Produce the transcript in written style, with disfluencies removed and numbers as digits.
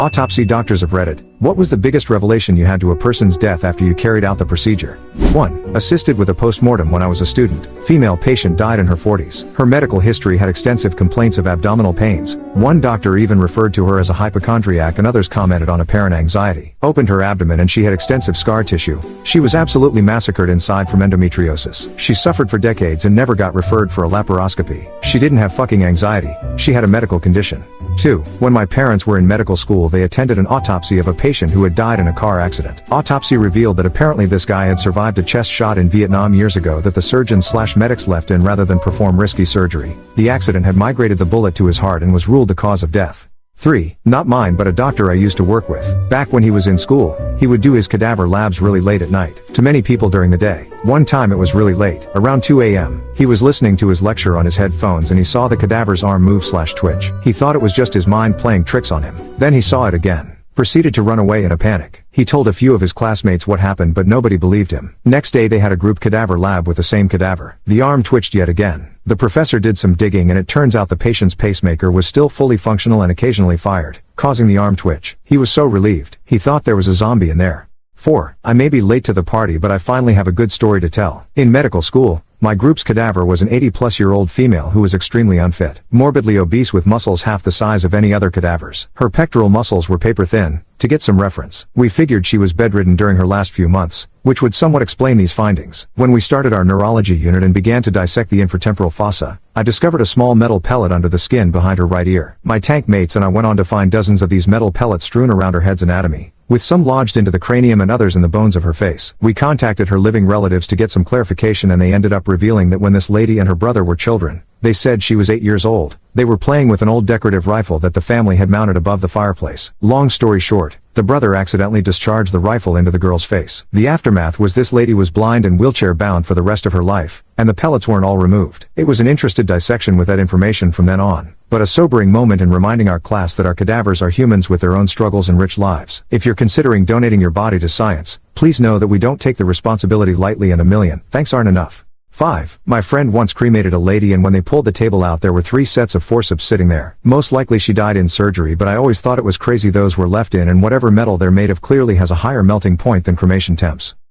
Autopsy doctors of Reddit. What was the biggest revelation you had to a person's death after you carried out the procedure? 1. Assisted with a postmortem when I was a student. Female patient died in her 40s. Her medical history had extensive complaints of abdominal pains. One doctor even referred to her as a hypochondriac and others commented on apparent anxiety. Opened her abdomen and she had extensive scar tissue. She was absolutely massacred inside from endometriosis. She suffered for decades and never got referred for a laparoscopy. She didn't have fucking anxiety. She had a medical condition. 2. When my parents were in medical school, they attended an autopsy of a patient who had died in a car accident. Autopsy revealed that apparently this guy had survived a chest shot in Vietnam years ago that the surgeons/medics left in rather than perform risky surgery. The accident had migrated the bullet to his heart and was ruled the cause of death. 3. Not mine but a doctor I used to work with. Back when he was in school, he would do his cadaver labs really late at night. To many people during the day. One time it was really late, around 2 a.m. He was listening to his lecture on his headphones and he saw the cadaver's arm move/twitch. He thought it was just his mind playing tricks on him. Then he saw it again. Proceeded to run away in a panic. He told a few of his classmates what happened but nobody believed him. Next day they had a group cadaver lab with the same cadaver. The arm twitched yet again. The professor did some digging and it turns out the patient's pacemaker was still fully functional and occasionally fired, causing the arm twitch. He was so relieved. He thought there was a zombie in there. 4. I may be late to the party but I finally have a good story to tell. In medical school, my group's cadaver was an 80-plus-year-old female who was extremely unfit, morbidly obese with muscles half the size of any other cadavers. Her pectoral muscles were paper thin. To get some reference, we figured she was bedridden during her last few months, which would somewhat explain these findings. When we started our neurology unit and began to dissect the infratemporal fossa, I discovered a small metal pellet under the skin behind her right ear. My tank mates and I went on to find dozens of these metal pellets strewn around her head's anatomy, with some lodged into the cranium and others in the bones of her face. We contacted her living relatives to get some clarification and they ended up revealing that when this lady and her brother were children, they said she was 8 years old. They were playing with an old decorative rifle that the family had mounted above the fireplace. Long story short, the brother accidentally discharged the rifle into the girl's face. The aftermath was this lady was blind and wheelchair bound for the rest of her life, and the pellets weren't all removed. It was an interested dissection with that information from then on, but a sobering moment in reminding our class that our cadavers are humans with their own struggles and rich lives. If you're considering donating your body to science, please know that we don't take the responsibility lightly and a million thanks aren't enough. 5. My friend once cremated a lady and when they pulled the table out there were 3 sets of forceps sitting there. Most likely she died in surgery but I always thought it was crazy those were left in and whatever metal they're made of clearly has a higher melting point than cremation temps.